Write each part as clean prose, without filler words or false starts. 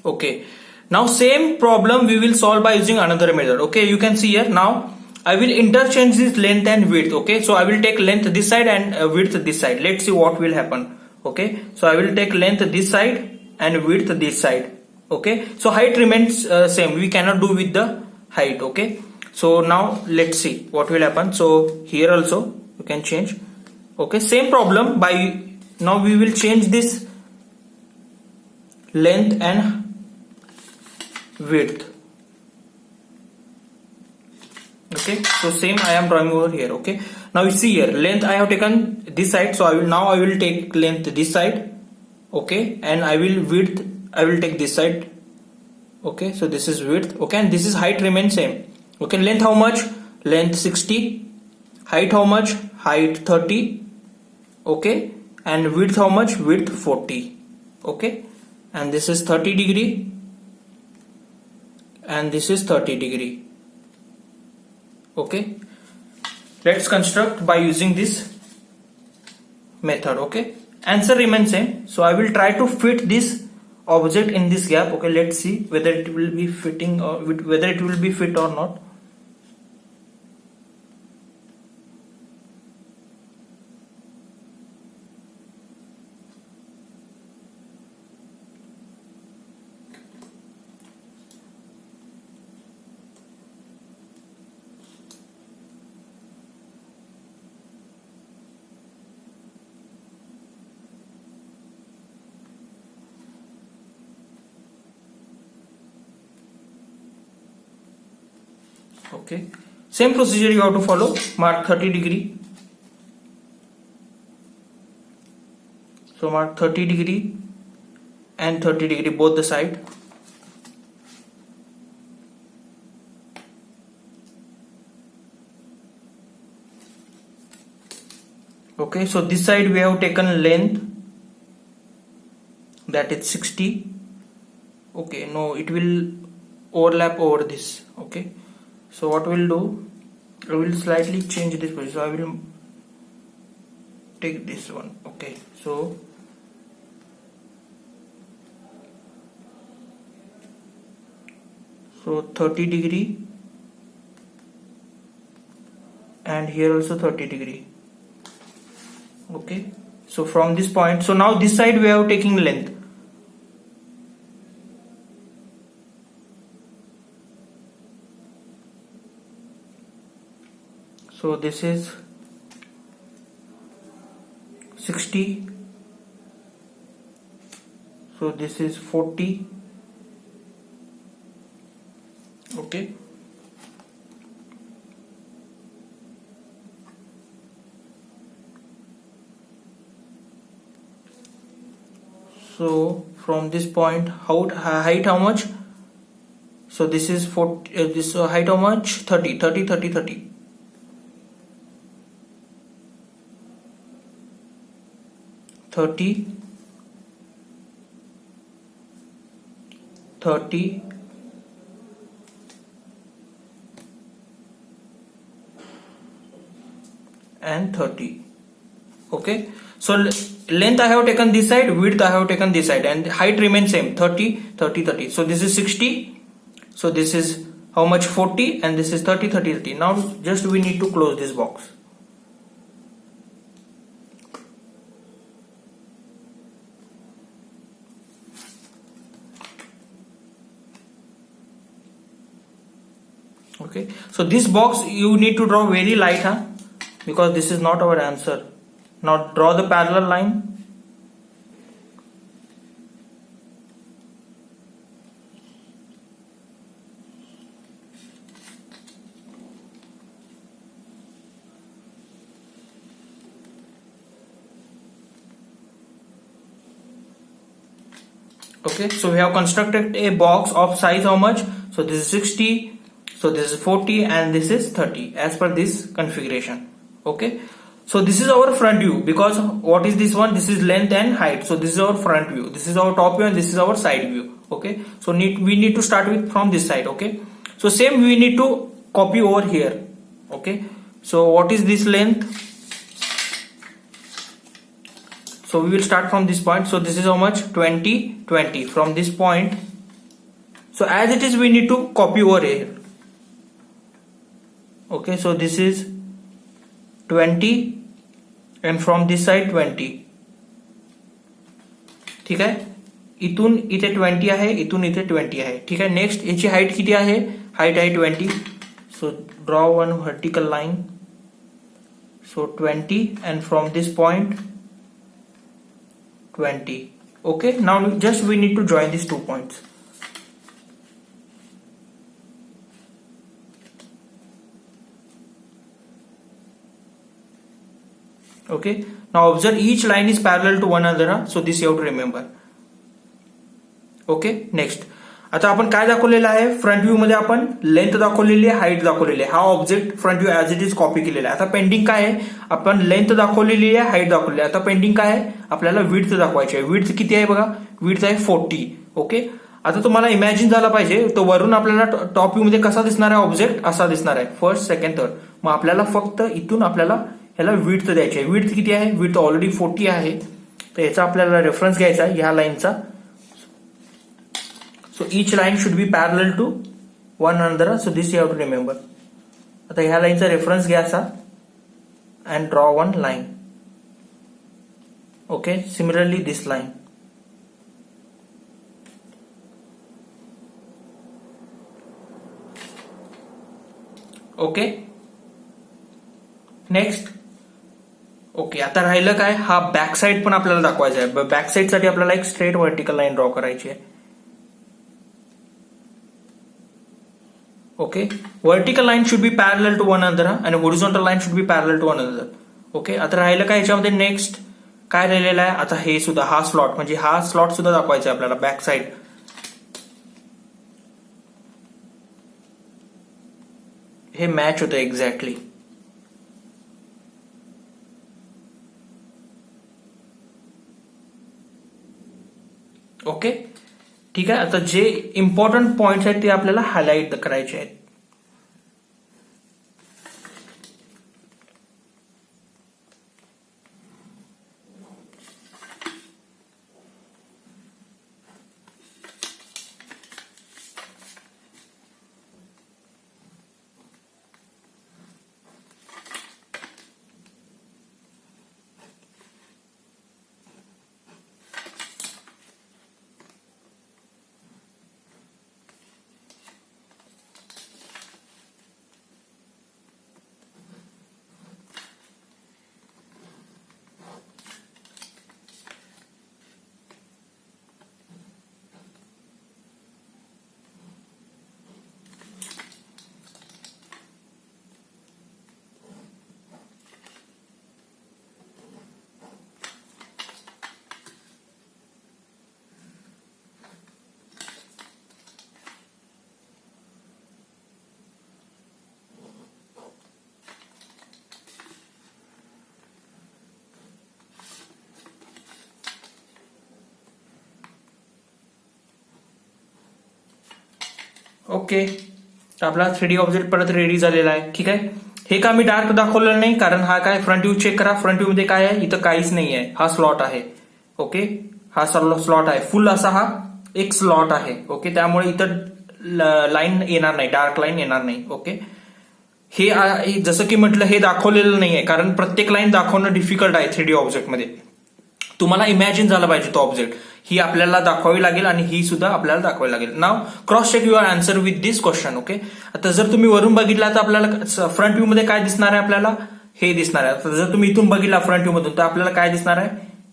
Okay. Now same problem we will solve by using another method. Okay, you can see here. Now I will interchange this length and width. Okay, so I will take length this side and width this side. Let's see what will happen. Okay, so I will take length this side and width this side. Okay, so height remains same. We cannot do with the height. Okay, so now let's see what will happen. So here also you can change. Okay, same problem. By now we will change this length and width. Okay, so same I am drawing over here. Okay, now you see here length I have taken this side, so I will take length this side. Okay, and I will take this side. Okay, so this is width. Okay, and this is height remains same. Okay, length how much? Length 60. Height how much? Height 30. Okay, and width how much? Width 40. Okay, and this is 30 degree and this is 30 degree. Okay, let's construct by using this method. Okay, answer remains same, so I will try to fit this object in this gap. Okay, let's see whether it will be fitting or whether it will be fit or not. Okay, same procedure you have to follow. Mark 30 degree. So mark 30 degree and 30 degree both the side. Okay, so this side we have taken length, that is 60. Okay, no, it will overlap over this. Okay, so what we'll do, I will slightly change this position. So I will take this one. Okay, so so 30 degree and here also 30 degree. Okay, so from this point, so now this side we have taking length. So this is 60. So this is 40. Okay. So from this point, height how much? So this is 40. This height how much? 30. 30. 30. 30. 30, 30, and 30. Okay, so length I have taken this side, width I have taken this side, and height remains same, 30, 30, 30. So this is 60. So this is how much? 40, and this is 30, 30, 30. Now just we need to close this box. Okay, so this box you need to draw very light, huh? Because this is not our answer. Now draw the parallel line. Okay, so we have constructed a box of size how much? So this is 60, so this is 40, and this is 30 as per this configuration. Okay, so this is our front view, because what is this one? This is length and height. So this is our front view, this is our top view, and this is our side view. Okay, so we need to start with from this side. Okay, so same we need to copy over here. Okay, so what is this length? So we will start from this point. So this is how much? 20, 20. From this point So as it is, we need to copy over here. Okay, so this is 20 and from this side 20. ठीक आहे, इथून इथे 20 आहे, इथून इथे 20 आहे. ठीक आहे. नेक्स्ट याची हाईट किती आहे? हाईट आहे 20. So draw one vertical line. So 20 and from this point 20. Okay, now just we need to join these 2 points. Okay, now observe each line is parallel to one another, so this you have to remember. Okay, next आता आपण काय दाखवलेलं आहे? Front view मध्ये आपण length दाखवलेली आहे, height दाखवलेली आहे. हा object front view as it is copy केलेला आहे. आता पेंडिंग काय आहे? आपण लेंथ दाखवलेली आहे, हाईट दाखवलेली आहे. आता पेंडिंग काय आहे? आपल्याला विड्थ दाखवायची आहे. विड्थ किती आहे बघा? विड्थ आहे 40. ओके, आता तुम्हाला इमॅजिन झाला पाहिजे तो वरून आपल्याला टॉप व्ह्यू मध्ये कसा दिसणार आहे? ऑब्जेक्ट असा दिसणार आहे, फर्स्ट सेकंड थर्ड. मग आपल्याला फक्त इथून आपल्याला ह्याला विड्थ द्यायची आहे. विड्थ किती आहे? विड्थ ऑलरेडी 40 आहे, तर याचा आपल्याला रेफरन्स घ्यायचा आहे ह्या लाईनचा. So each line should be parallel to one another. So this you have to remember. आता ह्या लाईनचा रेफरन्स घ्यायचा and draw one line. Okay, similarly this line. Okay, next. Okay, आता राहिलं काय? हा बॅक साइड पण आपल्याला दाखवायचा आहे. बॅक साइड साठी आपल्याला एक स्ट्रेट व्हर्टिकल लाईन ड्रॉ करायची आहे. Okay, vertical line should be parallel to one another and horizontal line should be parallel to one another. Okay, आता राहिलं काय याच्यामध्ये? नेक्स्ट काय राहिलेलं आहे? आता हे सुद्धा हा स्लॉट, म्हणजे हा स्लॉट सुद्धा दाखवायचा आहे आपल्याला बॅक साइड. हे मॅच होतं एक्झॅक्टली. ओके, ठीक आहे. आता जे इम्पॉर्टंट पॉइंट्स आहेत ते आपल्याला हायलाइट करायचे आहेत. ओके, तर आपला 3D ऑब्जेक्ट परत रेडी झालेला आहे. ठीक आहे. हे का मी डार्क दाखवलेलं नाही, कारण हा काय फ्रंट व्ह्यू चेक करा. फ्रंट व्ह्यू मध्ये काय आहे? इथं काहीच नाही आहे, हा स्लॉट आहे. ओके, हा स्लॉट आहे, फुल असा हा एक स्लॉट आहे. ओके, त्यामुळे इथं लाईन येणार नाही, डार्क लाईन येणार नाही. ओके, हे जसं की म्हटलं हे दाखवलेलं नाही आहे, कारण प्रत्येक लाईन दाखवणं डिफिकल्ट आहे 3D ऑब्जेक्टमध्ये. तुम्हाला इमॅजिन झालं पाहिजे तो ऑब्जेक्ट. ही आपल्याला दाखवावी लागेल आणि ही सुद्धा आपल्याला दाखवावी लागेल. Now cross check your answer with this question. Okay, आता जर तुम्ही वरून बघितला तर आपल्याला फ्रंट व्ह्यू मध्ये काय दिसणार आहे? आपल्याला हे दिसणार आहे. आता जर तुम्ही इथून बघितला फ्रंट व्ह्यू मधून तर आपल्याला काय दिसणार आहे?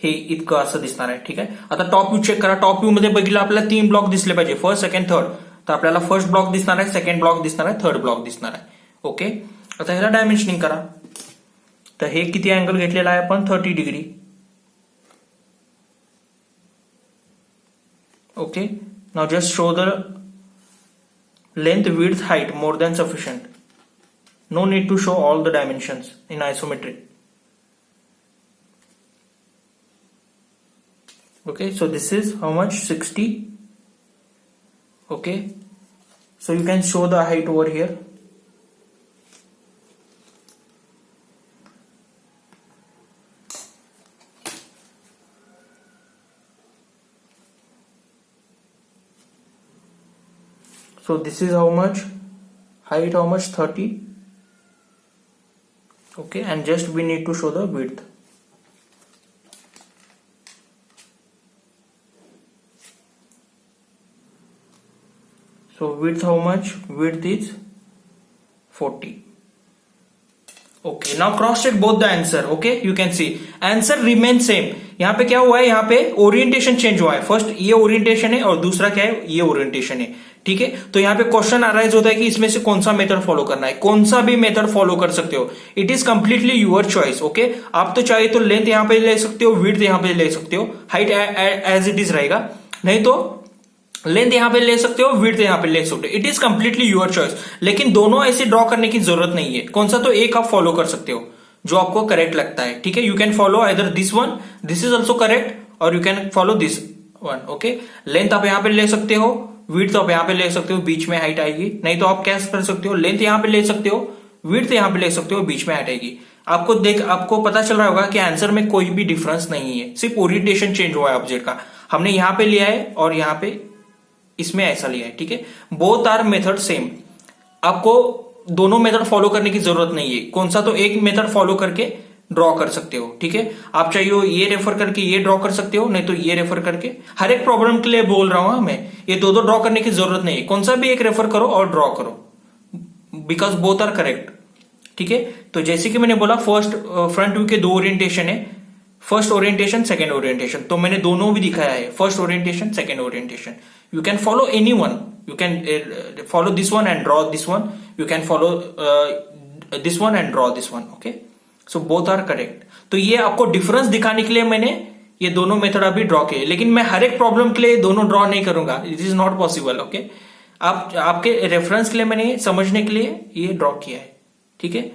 हे इतकं असं दिसणार आहे. ठीक आहे. आता टॉप व्ह्यू चेक करा. टॉप व्ह्यू मध्ये बघितला आपल्याला 3 ब्लॉक दिसले पाहिजे, फर्स्ट सेकंड थर्ड. तर आपल्याला फर्स्ट ब्लॉक दिसणार आहे, सेकंड ब्लॉक दिसणार आहे, थर्ड ब्लॉक दिसणार आहे. ओके, आता ह्याला डायमेन्शनिंग करा. तर हे किती अँगल घेतलेला आहे आपण? 30 degree. Okay, now just show the length, width, height more than sufficient. No need to show all the dimensions in isometry. Okay, so this is how much? 60. Okay, so you can show the height over here. So this is how much height, how much 30. Okay, and just we need to show the width. So width how much? Width is 40. Okay, now cross check both the answer. Okay, you can see answer remain same. यहाँ पे क्या हुआ है, यहाँ पे orientation change हुआ है. First ये ओरिएंटेशन है और दूसरा क्या है, ये ओरिएंटेशन है. ठीक है, तो यहाँ पे क्वेश्चन अराइज होता है कि इसमें से कौन सा मेथड फॉलो करना है. कौन सा भी मेथड फॉलो कर सकते हो. It is completely your choice. Okay, आप तो चाहे तो लेंथ यहाँ पे ले सकते हो, विड्थ यहाँ पे ले सकते हो, हाइट एज इट इज रहेगा. नहीं तो लेंथ यहाँ पे ले सकते हो, विड्थ यहाँ पे ले सकते हो. It is completely your choice. लेकिन दोनों ऐसे ड्रॉ करने की जरूरत नहीं है. कौन सा तो एक आप फॉलो कर सकते हो जो आपको करेक्ट लगता है. ठीक है, you can follow either this one, this is also correct, और you can follow this one. Okay, length आप यहाँ पे ले सकते हो, विड्थ आप यहाँ पे ले सकते हो, बीच में हाइट आएगी. नहीं तो आप क्या कर सकते हो, लेंथ यहाँ पे ले सकते हो, विड्थ यहाँ पे ले सकते हो, बीच में हाइट आएगी. आपको पता चल रहा होगा कि आंसर में कोई भी डिफरेंस नहीं है, सिर्फ ओरिएंटेशन चेंज हुआ है ऑब्जेक्ट का. हमने यहाँ पे लिया है और यहाँ पे इसमें ऐसा लिया है. ठीक है, बोथ आर मेथड सेम. आपको दोनों मेथड फॉलो करने की जरूरत नहीं है. कौन सा तो एक मेथड फॉलो करके ड्रॉ कर सकते हो. ठीक है, आप चाहिए ये रेफर करके ये ड्रॉ कर सकते हो, नहीं तो ये रेफर करके. हर एक प्रॉब्लम के लिए बोल रहा हूं मैं, ये दो ड्रॉ करने की जरूरत नहीं है. कौन सा भी एक रेफर करो और ड्रॉ करो, बिकॉज बोथ आर करेक्ट. ठीक है, तो जैसे कि मैंने बोला फर्स्ट फ्रंट व्यू के दो ओरिएंटेशन है, फर्स्ट ओरिएंटेशन, सेकेंड ओरिएंटेशन. तो मैंने दोनों भी दिखाया है, first orientation, second orientation. You can follow any one. You can follow this one and draw this one. You can follow this one and draw this one. Okay, so both are correct. तो ये आपको difference दिखाने के लिए मैंने ये दोनों method अभी ड्रॉ किए. लेकिन मैं हर एक प्रॉब्लम के लिए दोनों ड्रॉ नहीं करूंगा. It is not possible. Okay, आपके रेफरेंस के लिए मैंने समझने के लिए ये ड्रॉ किया है. ठीक है.